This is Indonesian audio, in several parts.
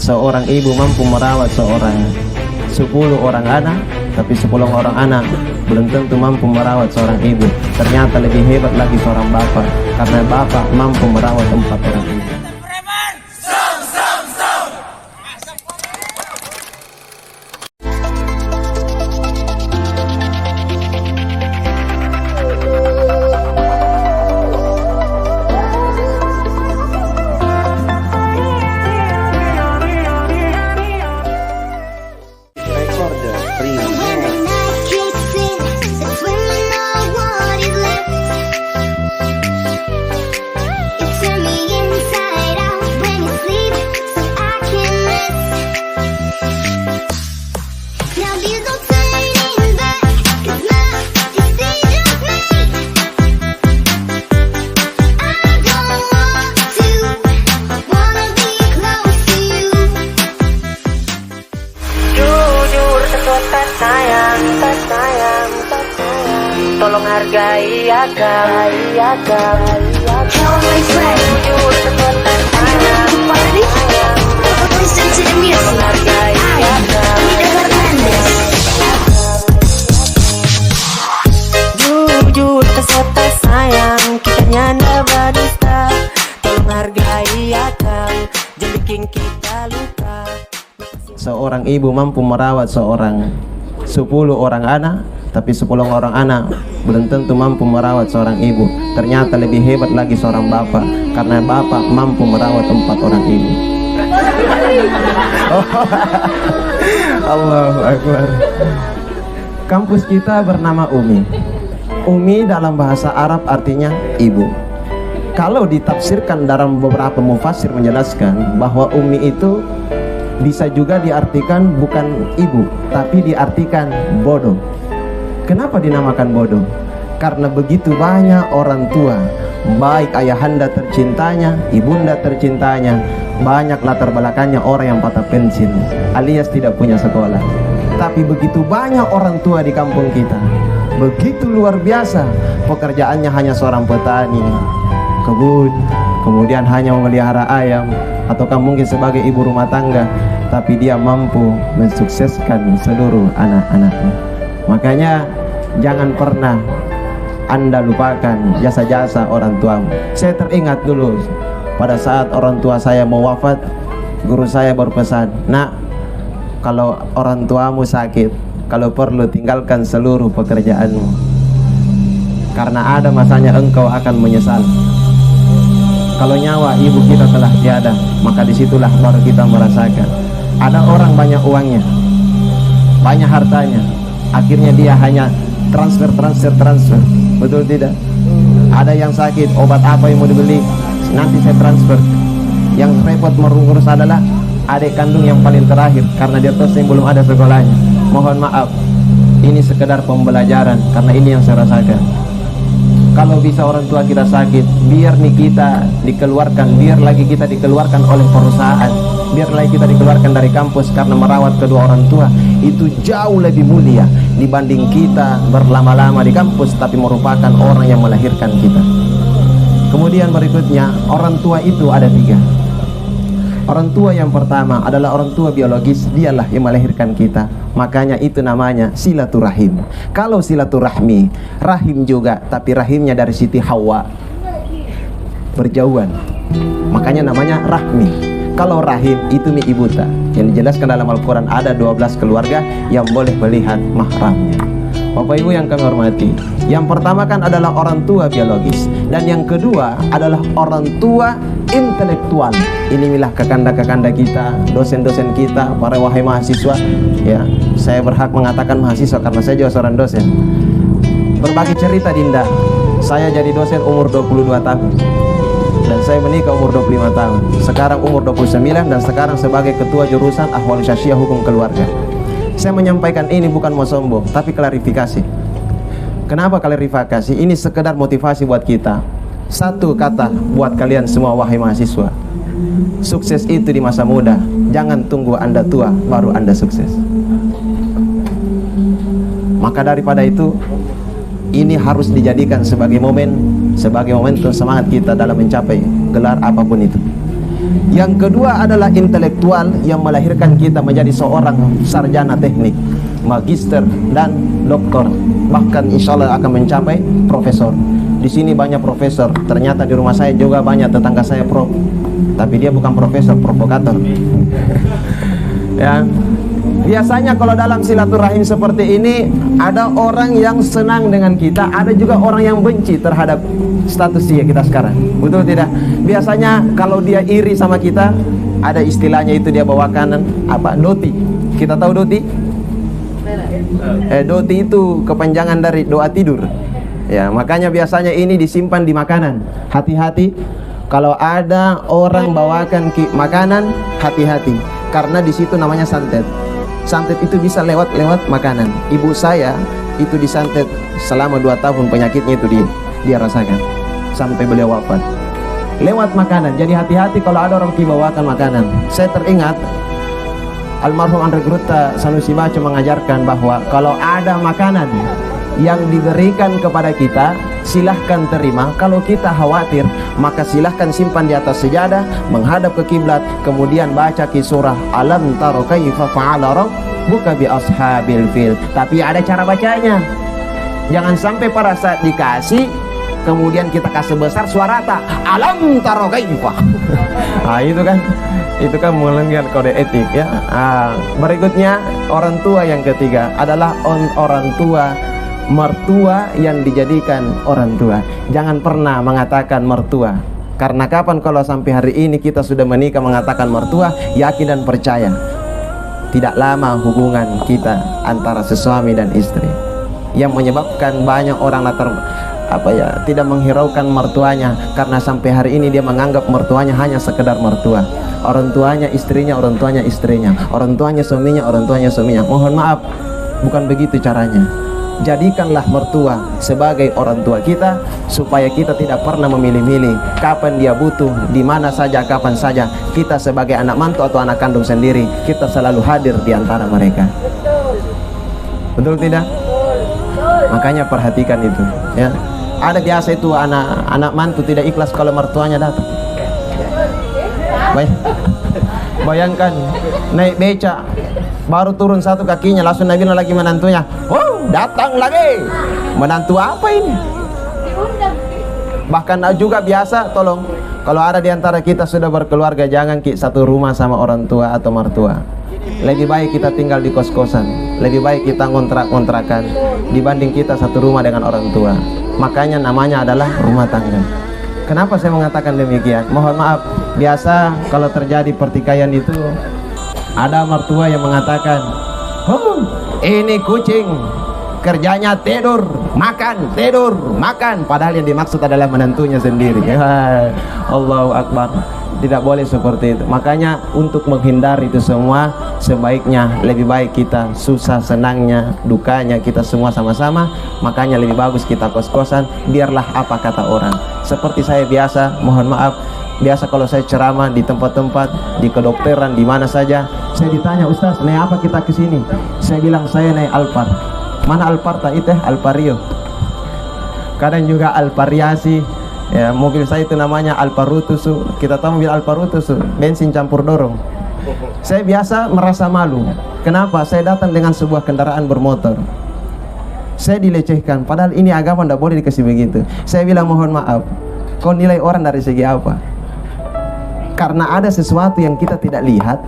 Seorang ibu mampu merawat 10 orang anak, tapi 10 orang anak belum tentu mampu merawat seorang ibu. Ternyata lebih hebat lagi seorang bapak, karena bapak mampu merawat 4 orang ibu. Tolong hargai akal, jujur sekuatan sayang, tolong hargai akal. Jujur sekuatan sayang, kita nyanda berdusta. Tolong hargai akal, jangan bikin kita luka. Seorang ibu mampu merawat 10 orang anak, tapi 10 orang anak belum tentu mampu merawat seorang ibu. Ternyata lebih hebat lagi seorang bapak, karena bapak mampu merawat 4 orang ibu. Allahu Akbar. Kampus kita bernama Umi. Umi dalam bahasa Arab artinya ibu. Kalau ditafsirkan dalam beberapa mufassir menjelaskan bahwa Umi itu bisa juga diartikan bukan ibu, tapi diartikan bodoh. Kenapa dinamakan bodoh? Karena begitu banyak orang tua, baik ayahanda tercintanya, ibunda tercintanya, banyak latar belakangnya orang yang patah pensil alias tidak punya sekolah. Tapi begitu banyak orang tua di kampung kita, begitu luar biasa, pekerjaannya hanya seorang petani, kebun, kemudian hanya memelihara ayam, ataukah mungkin sebagai ibu rumah tangga, tapi dia mampu mensukseskan seluruh anak-anaknya. Makanya jangan pernah Anda lupakan jasa-jasa orang tuamu. Saya teringat dulu pada saat orang tua saya mau wafat, guru saya berpesan, "Nak, kalau orang tuamu sakit, kalau perlu tinggalkan seluruh pekerjaanmu, karena ada masanya engkau akan menyesal. Kalau nyawa ibu kita telah tiada, maka disitulah baru kita merasakan. Ada orang banyak uangnya, banyak hartanya, akhirnya dia hanya transfer. Betul tidak? Ada yang sakit, obat apa yang mau dibeli, nanti saya transfer. Yang repot mengurus adalah adik kandung yang paling terakhir, karena dia terus yang belum ada sekolahnya. Mohon maaf, ini sekedar pembelajaran, karena ini yang saya rasakan. Kalau bisa orang tua kita sakit, biar nih kita dikeluarkan, biar lagi kita dikeluarkan oleh perusahaan, biar lagi kita dikeluarkan dari kampus, karena merawat kedua orang tua itu jauh lebih mulia dibanding kita berlama-lama di kampus tapi merupakan orang yang melahirkan kita. Kemudian berikutnya, orang tua itu ada 3. Orang tua yang pertama adalah orang tua biologis, dialah yang melahirkan kita. Makanya itu namanya silaturahim. Kalau silaturahmi, rahim juga, tapi rahimnya dari Siti Hawa, berjauhan, makanya namanya rahmi. Kalau rahim itu mi ibuta, yang dijelaskan dalam Al-Quran ada 12 keluarga yang boleh melihat mahramnya. Bapak Ibu yang kami hormati, yang pertama kan adalah orang tua biologis, dan yang kedua adalah orang tua intelektual. Inilah kekanda-kekanda kita, dosen-dosen kita, para wahai mahasiswa. Ya, saya berhak mengatakan mahasiswa karena saya juga seorang dosen. Berbagi cerita Dinda, saya jadi dosen umur 22 tahun dan saya menikah umur 25 tahun. Sekarang umur 29 dan sekarang sebagai ketua jurusan Ahwal Syariah Hukum Keluarga. Saya menyampaikan ini bukan mau sombong, tapi klarifikasi. Kenapa klarifikasi? Ini sekedar motivasi buat kita. Satu kata buat kalian semua wahai mahasiswa, sukses itu di masa muda. Jangan tunggu Anda tua baru Anda sukses. Maka daripada itu, ini harus dijadikan sebagai momen, sebagai momentum semangat kita dalam mencapai gelar apapun itu. Yang kedua adalah intelektual yang melahirkan kita menjadi seorang sarjana teknik, magister dan doktor, bahkan insya Allah akan mencapai profesor. Di sini banyak profesor, ternyata di rumah saya juga banyak tetangga saya prof, tapi dia bukan profesor, provokator. Ya, biasanya kalau dalam silaturahim seperti ini ada orang yang senang dengan kita, ada juga orang yang benci terhadap status dia kita sekarang, betul tidak? Biasanya kalau dia iri sama kita, ada istilahnya itu dia bawakan apa? Doti. Kita tahu doti? Doti itu kepanjangan dari doa tidur. Ya, makanya biasanya ini disimpan di makanan. Hati-hati kalau ada orang bawakan makanan, hati-hati. Karena di situ namanya santet. Santet itu bisa lewat makanan. Ibu saya itu disantet selama 2 tahun, penyakitnya itu dia rasakan sampai beliau wafat. Lewat makanan. Jadi hati-hati kalau ada orang bawakan makanan. Saya teringat almarhum Andre Gruta Sanusi Baco mengajarkan bahwa kalau ada makanan yang diberikan kepada kita, silahkan terima. Kalau kita khawatir, maka silahkan simpan di atas sejadah, menghadap ke kiblat, kemudian baca surah Alam taro kaifa fa'ala rabbuka bi ashabil fil. Tapi ada cara bacanya. Jangan sampai pada saat dikasih kemudian kita kasih besar suara tak Alam taro kaifa. Nah, itu kan melanggar kode etik ya. Berikutnya orang tua yang ketiga adalah orang tua, mertua yang dijadikan orang tua. Jangan pernah mengatakan mertua, karena kapan kalau sampai hari ini kita sudah menikah mengatakan mertua, yakin dan percaya tidak lama hubungan kita antara suami dan istri, yang menyebabkan banyak orang tidak menghiraukan mertuanya, karena sampai hari ini dia menganggap mertuanya hanya sekedar mertua. Orang tuanya istrinya, orang tuanya istrinya, orang tuanya suaminya, orang tuanya suaminya. Mohon maaf, bukan begitu caranya. Jadikanlah mertua sebagai orang tua kita, supaya kita tidak pernah memilih-milih kapan dia butuh, di mana saja, kapan saja. Kita sebagai anak mantu atau anak kandung sendiri, kita selalu hadir di antara mereka. Betul tidak? Makanya perhatikan itu ya. Ada biasa itu anak mantu tidak ikhlas kalau mertuanya datang. Bayangkan naik beca, baru turun satu kakinya langsung Nabi lagi menantunya, oh datang lagi, menantu apa ini? Bahkan juga biasa, tolong kalau ada di antara kita sudah berkeluarga, jangan satu rumah sama orang tua atau mertua. Lebih baik kita tinggal di kos-kosan, lebih baik kita ngontrak-kontrakan dibanding kita satu rumah dengan orang tua. Makanya namanya adalah rumah tangga. Kenapa saya mengatakan demikian? Mohon maaf, biasa kalau terjadi pertikaian itu ada mertua yang mengatakan, oh ini kucing kerjanya tidur makan, padahal yang dimaksud adalah menantunya sendiri. Allahu Akbar. Tidak boleh seperti itu. Makanya untuk menghindari itu semua, sebaiknya lebih baik kita susah senangnya, dukanya kita semua sama-sama. Makanya lebih bagus kita kos-kosan, biarlah apa kata orang. Seperti saya biasa, mohon maaf, biasa kalau saya ceramah di tempat-tempat, di kedokteran, di mana saja, saya ditanya, Ustaz, naik apa kita kesini? Saya bilang saya naik Alphard. Mana Alphard itu? Alvario. Kadang juga Alvariasi. Ya, mobil saya itu namanya Alparutus. Kita tahu mobil Alparutus, bensin campur dorong. Saya biasa merasa malu. Kenapa? Saya datang dengan sebuah kendaraan bermotor. Saya dilecehkan, padahal ini agama tidak boleh dikasih begitu. Saya bilang mohon maaf, kau nilai orang dari segi apa? Karena ada sesuatu yang kita tidak lihat,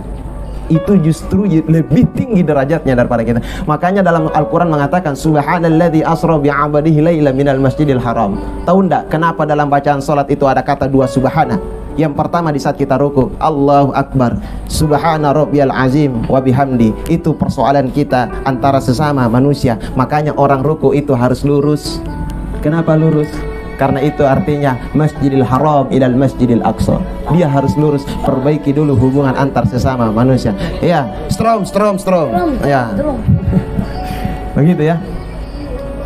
itu justru lebih tinggi derajatnya daripada kita. Makanya dalam Al-Quran mengatakan Subhanalladzi asra bi'abadihi laila minal masjidil haram. Tahu enggak kenapa dalam bacaan salat itu ada kata dua subhana? Yang pertama di saat kita ruku, Allahu Akbar, Subhana Rabbiyal Azim wa bihamdi. Itu persoalan kita antara sesama manusia. Makanya orang ruku itu harus lurus. Kenapa lurus? Karena itu artinya Masjidil Haram ilal Masjidil Aqsa. Dia harus lurus, perbaiki dulu hubungan antar sesama manusia. Ya, strom. Ya. Begitu ya.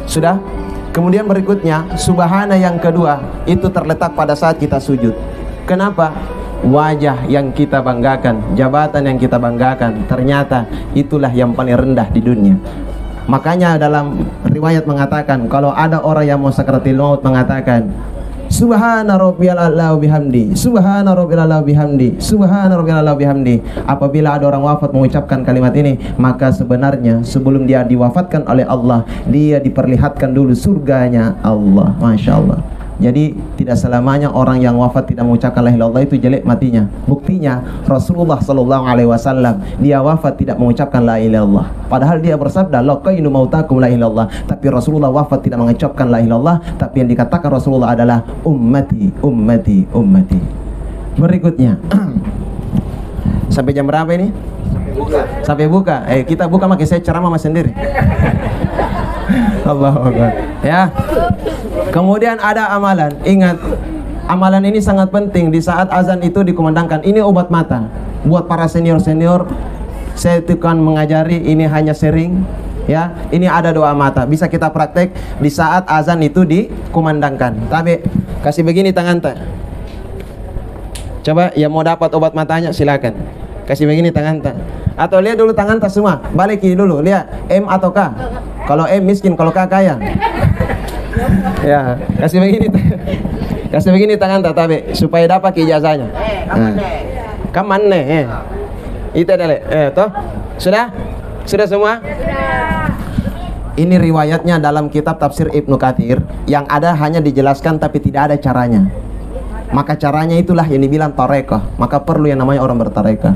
Sudah? Kemudian berikutnya, subhana yang kedua itu terletak pada saat kita sujud. Kenapa? Wajah yang kita banggakan, jabatan yang kita banggakan, ternyata itulah yang paling rendah di dunia. Makanya dalam riwayat mengatakan, kalau ada orang yang mau sakaratul maut mengatakan, Subhana rabbiyal a'la wa bihamdi, subhana rabbiyal a'la wa bihamdi, subhana rabbiyal a'la wa bihamdi. Apabila ada orang wafat mengucapkan kalimat ini, maka sebenarnya sebelum dia diwafatkan oleh Allah, dia diperlihatkan dulu surganya Allah. Masya Allah. Jadi tidak selamanya orang yang wafat tidak mengucapkan la ilaha illallah itu jelek matinya. Buktinya Rasulullah sallallahu alaihi wasallam dia wafat tidak mengucapkan la ilaha illallah. Padahal dia bersabda laqainu mautakum la ilaha illallah. Tapi Rasulullah wafat tidak mengucapkan la ilaha illallah, tapi yang dikatakan Rasulullah adalah ummati, ummati, ummati. Berikutnya sampai jam berapa ini? Sampai buka. Kita buka makin saya ceramah mas sendiri. Allahu Akbar. Ya. Kemudian ada amalan. Ingat, amalan ini sangat penting di saat azan itu dikumandangkan. Ini obat mata. Buat para senior-senior, saya itu kan mengajari ini hanya sering. Ya, ini ada doa mata. Bisa kita praktek di saat azan itu dikumandangkan. Tapi kasih begini tangan tak. Coba yang mau dapat obat matanya silakan. Kasih begini tangan tak. Atau lihat dulu tangan tak semua. Balik dulu, lihat M atau K. Kalau M miskin, kalau K kaya. Ya, kasih begini tangan tak tabe supaya dapat ijazahnya. Kaman nih. Itu adalah toh. Sudah semua? Ini riwayatnya dalam kitab tafsir Ibnu Katsir yang ada hanya dijelaskan tapi tidak ada caranya. Maka caranya itulah yang dibilang tarekah. Maka perlu yang namanya orang bertarekah.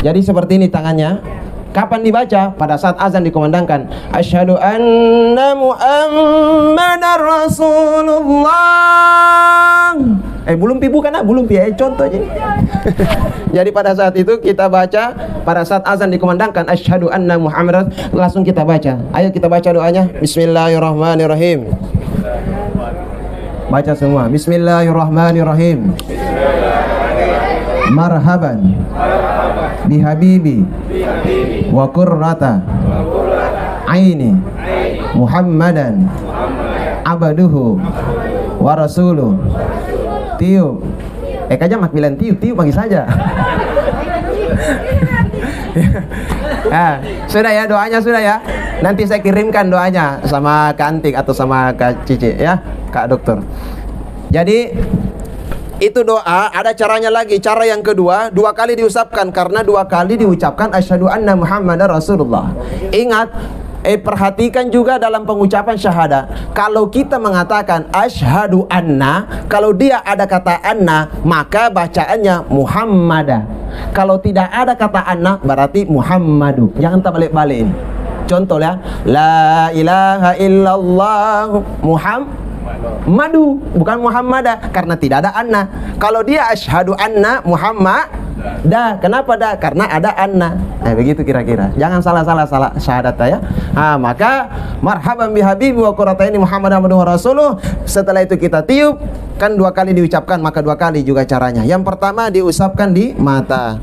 Jadi seperti ini tangannya. Kapan dibaca? Pada saat azan dikumandangkan. Asyhadu anna Muhammadar Rasulullah. Belum pi bukan belum pi contoh aja. Jadi pada saat itu kita baca, pada saat azan dikumandangkan asyhadu anna Muhammadar, langsung kita baca. Ayo kita baca doanya. Bismillahirrahmanirrahim. Baca semua. Bismillahirrahmanirrahim. Marhaban bihabibi wa qurrata aini Muhammadan abaduhu wa rasuluh. Tiup aja mak bilang tiup bagi saja. Sudah ya doanya, sudah ya. Nanti saya kirimkan doanya sama Kak Antik atau sama Kak Cici ya, Kak Dokter. Jadi itu doa, ada caranya lagi. Cara yang kedua, 2 kali diusapkan karena 2 kali diucapkan asyhadu anna Muhammadar Rasulullah. Ingat, perhatikan juga dalam pengucapan syahadat. Kalau kita mengatakan asyhadu anna, kalau dia ada kata anna, maka bacaannya Muhammadah. Kalau tidak ada kata anna, berarti Muhammadu. Jangan terbalik-balik ini. Contoh ya, la ilaha illallah Muhammadu, bukan Muhammadah, karena tidak ada anna. Kalau dia asyhadu anna Muhammad dah, kenapa dah? Karena ada anna. Begitu kira-kira. Jangan salah syahadat ya. Maka marhaban bihabibi wa qurrataini Muhammadan abduhu wa rasuluh. Setelah itu kita tiup, kan 2 kali diucapkan, maka 2 kali juga caranya. Yang pertama diusapkan di mata.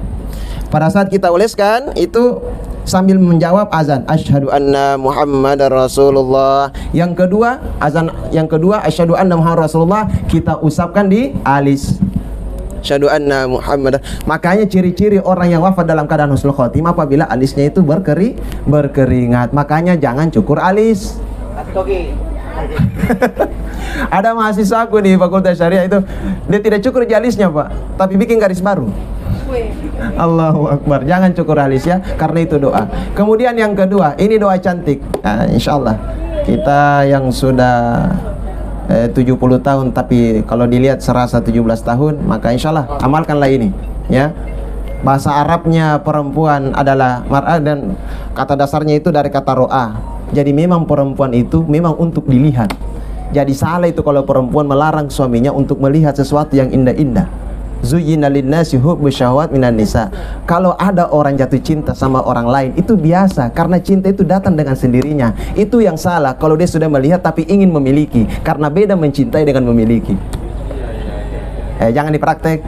Pada saat kita oleskan itu sambil menjawab azan asyhadu anna Muhammadar Rasulullah. Yang kedua, azan yang kedua asyhadu anna Muhammadar Rasulullah kita usapkan di alis. Asyhadu anna Muhammad. Makanya ciri-ciri orang yang wafat dalam keadaan husnul khotimah apabila alisnya itu berkeringat. Makanya jangan cukur alis. Ada mahasiswa aku di Fakultas Syariah itu, dia tidak cukur di alisnya, Pak, tapi bikin garis baru. Allahu Akbar. Jangan cukur alis ya, karena itu doa. Kemudian yang kedua, ini doa cantik. Insyaallah kita yang sudah 70 tahun tapi kalau dilihat serasa 17 tahun, maka insyaallah amalkanlah ini ya. Bahasa Arabnya perempuan adalah mar'ah dan kata dasarnya itu dari kata ro'a. Jadi memang perempuan itu memang untuk dilihat. Jadi salah itu kalau perempuan melarang suaminya untuk melihat sesuatu yang indah-indah. Zuyyina linnasi hubbu syahwat minan nisa. Kalau ada orang jatuh cinta sama orang lain itu biasa, karena cinta itu datang dengan sendirinya. Itu yang salah kalau dia sudah melihat tapi ingin memiliki, karena beda mencintai dengan memiliki. Jangan dipraktek.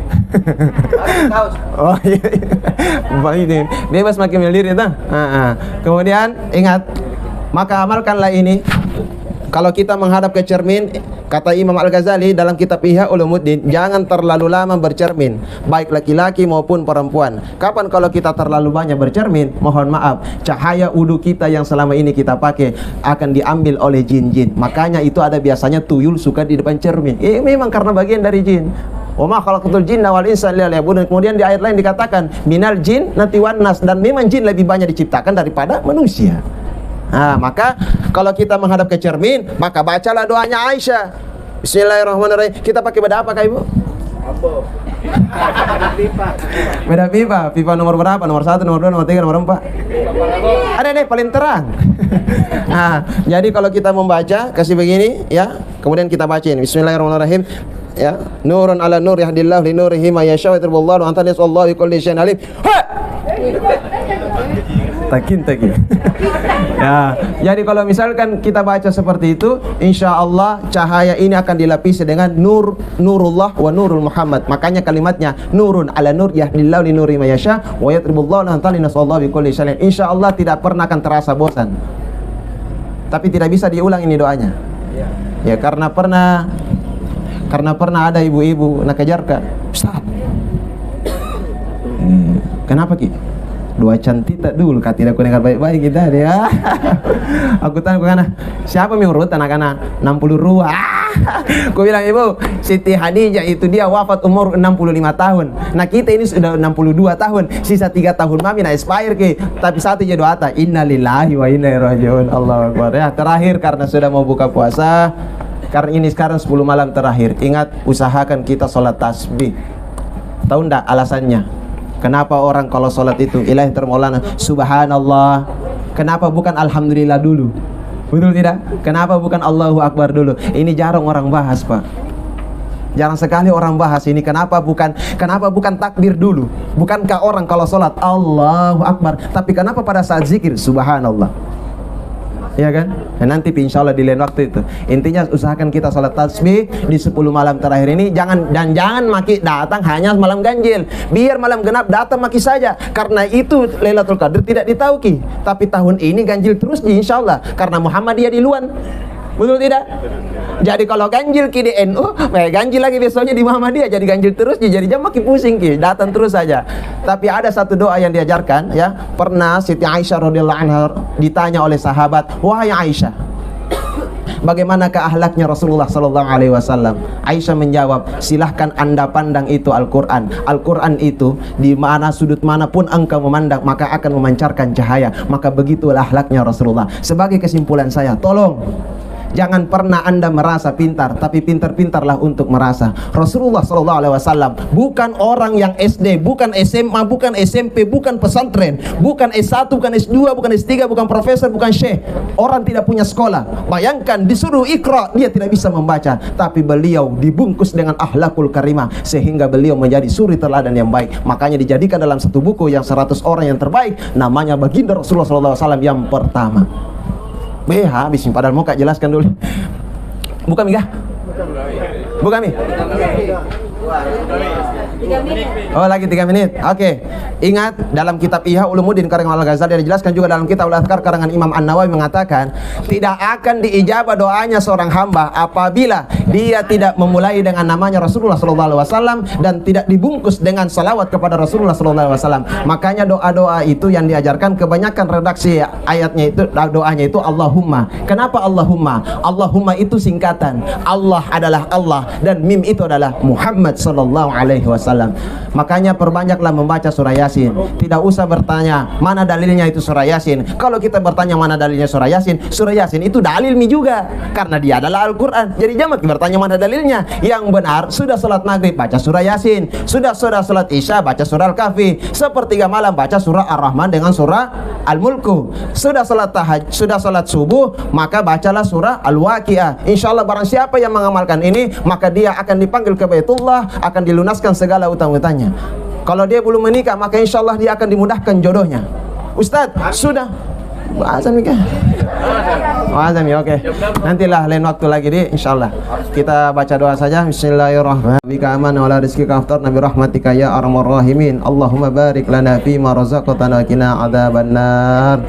Oh iya. Bebas makin melirik itu. Kemudian ingat, maka amalkanlah ini. Kalau kita menghadap ke cermin, Kata Imam Al-Ghazali dalam kitab Ihya Ulumuddin, jangan terlalu lama bercermin, baik laki-laki maupun perempuan. Kapan kalau kita terlalu banyak bercermin, mohon maaf, cahaya wudu kita yang selama ini kita pakai akan diambil oleh jin-jin. Makanya itu ada biasanya tuyul suka di depan cermin. Memang karena bagian dari jin. Wa ma khalaqatul jinna wal insa illa liya'budun. Kemudian di ayat lain dikatakan minal jin nati wan nas, dan memang jin lebih banyak diciptakan daripada manusia. Nah, maka kalau kita menghadap ke cermin, maka bacalah doanya Aisyah. Bismillahirrahmanirrahim. Kita pakai beda apa, Kak Ibu? Beda pipa. Pipa nomor berapa? Nomor 1, nomor 2, nomor 3, nomor 4. Ada nih paling terang. Nah, jadi kalau kita membaca kasih begini ya, kemudian kita bacain Bismillahirrahmanirrahim. Ya, nurun ala nur yahdillahu li nurihi may yasha wa yudhillu an tanallahu bi kulli syai'in alim. Takin. Ya, jadi kalau misalkan kita baca seperti itu, insya Allah cahaya ini akan dilapisi dengan nurullah wa nurul Muhammad. Makanya kalimatnya nurun ala nur yahdillahu li nuri may yasha wa yadribullahu an tanallahu bi kulli syai'in. Insya Allah tidak pernah akan terasa bosan. Tapi tidak bisa diulang ini doanya. Ya, karena pernah ada ibu-ibu nak kejar Kak, Ustaz. Kenapa Ki? Dua cantik tak dulu Kak, tidak ku dengar baik-baik kita dia. Aku tanya ke kana, siapa yang urut anak-anak 60 ruah. Ku bilang ibu, Siti Hadijah itu dia wafat umur 65 tahun. Nah kita ini sudah 62 tahun. Sisa 3 tahun mami nak expire Ki. Tapi satu je doa ta, innalillahi wa inna ilaihi rajiun. Allahu akbar. Ya, terakhir karena sudah mau buka puasa. Karena ini sekarang 10 malam terakhir. Ingat, usahakan kita sholat tasbih. Tahu ndak alasannya? Kenapa orang kalau sholat itu ilahi termaulana subhanallah? Kenapa bukan alhamdulillah dulu? Betul tidak? Kenapa bukan Allahu akbar dulu? Ini jarang orang bahas, Pak. Jarang sekali orang bahas ini. Kenapa bukan takbir dulu? Bukankah orang kalau sholat Allahu akbar, tapi kenapa pada saat zikir subhanallah? Ya kan? Dan nanti insya Allah di lain waktu itu. Intinya usahakan kita salat tasbih di 10 malam terakhir ini. Jangan maki datang hanya malam ganjil. Biar malam genap datang maki saja. Karena itu Lailatul Qadar tidak ditauki. Tapi tahun ini ganjil terus insya Allah. Karena Muhammadiyah di luar. Betul tidak? Jadi kalau ganjil ki di NU, ganjil lagi besoknya di Muhammadiyah, jadi ganjil terus, jadi jam makin pusing ki, datang terus saja. Tapi ada satu doa yang diajarkan ya. Pernah Siti Aisyah radhiyallahu anha ditanya oleh sahabat, "Wahai Aisyah, bagaimanakah akhlaknya Rasulullah sallallahu alaihi wasallam?" Aisyah menjawab, "Silahkan Anda pandang itu Al-Qur'an. Al-Qur'an itu di mana sudut manapun engkau memandang maka akan memancarkan cahaya. Maka begitulah akhlaknya Rasulullah." Sebagai kesimpulan saya, tolong jangan pernah Anda merasa pintar, tapi pintar-pintarlah untuk merasa. Rasulullah sallallahu alaihi wasallam bukan orang yang SD, bukan SMA, bukan SMP, bukan pesantren, bukan S1, bukan S2, bukan S3, bukan profesor, bukan syekh. Orang tidak punya sekolah. Bayangkan disuruh Iqra, dia tidak bisa membaca, tapi beliau dibungkus dengan akhlakul karimah sehingga beliau menjadi suri teladan yang baik. Makanya dijadikan dalam satu buku yang 100 orang yang terbaik, namanya Baginda Rasulullah sallallahu alaihi wasallam yang pertama. Habis padahal mau Kak jelaskan dulu. Buka Mi kah? Buka Mi. 3 menit. Oh lagi 3 menit. Oke. Ingat dalam kitab Ihya Ulumuddin karangan Al-Ghazali dijelaskan juga dalam kitab Al-Azkar karangan Imam An-Nawawi mengatakan tidak akan diijabah doanya seorang hamba apabila dia tidak memulai dengan namanya Rasulullah sallallahu alaihi wasallam dan tidak dibungkus dengan salawat kepada Rasulullah sallallahu alaihi wasallam. Makanya doa-doa itu yang diajarkan kebanyakan redaksi ayatnya itu doanya itu Allahumma. Kenapa Allahumma? Allahumma itu singkatan. Allah adalah Allah dan mim itu adalah Muhammad sallallahu alaihi wasallam. Makanya perbanyaklah membaca surah Yasin. Tidak usah bertanya mana dalilnya itu surah Yasin. Kalau kita bertanya mana dalilnya surah Yasin itu dalil mi juga karena dia adalah Al-Qur'an. Jadi jangan bertanya mana dalilnya. Yang benar sudah salat maghrib baca surah Yasin, sudah salat Isya baca surah Al-Kahfi, sepertiga malam baca surah Ar-Rahman dengan surah Al-Mulku, sudah salat tahajud, sudah salat subuh maka bacalah surah Al-Waqiah. Insyaallah barang siapa yang mengamalkan ini maka dia akan dipanggil ke Baitullah, akan dilunaskan segala utang-utangnya. Kalau dia belum menikah maka insya Allah dia akan dimudahkan jodohnya. Ustadz sudah azan nikah. Azan ya, oke. Nantilah lain waktu lagi di insya Allah. Kita baca doa saja. Bismillahirrahmanirrahim. Bika aman wa la rizqika aftar nabi rahmatika ya arhamar rahimin. Allahumma barik lana fi ma razaqtana qina adzabannar.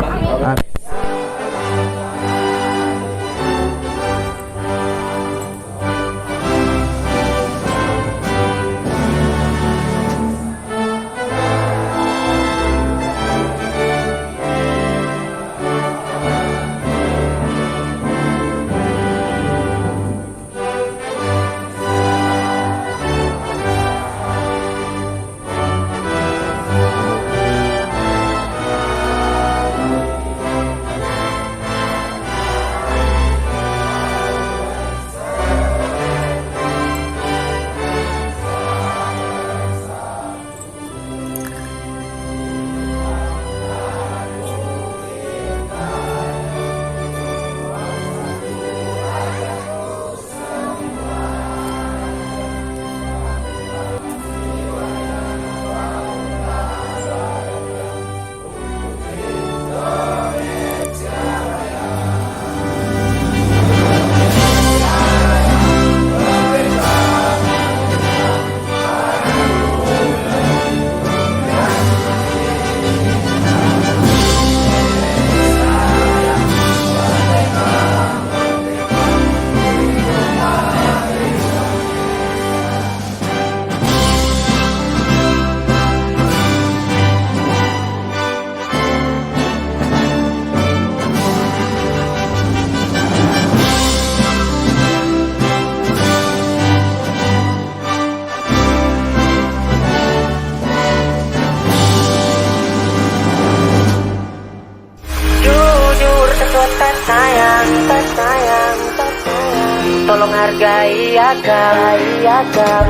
hargai akang.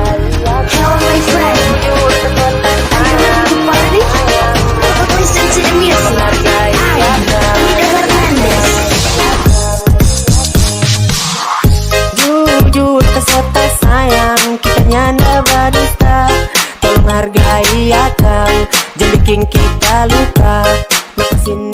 Hello, my friend. Jujur kekuatan sayang, To party? Listen to the music. hargai akang. Ida Fernandez. Jujur terserta sayang, kita nyanda berdusta. Tolong hargai akang, jangan bikin kita luka. Lepasin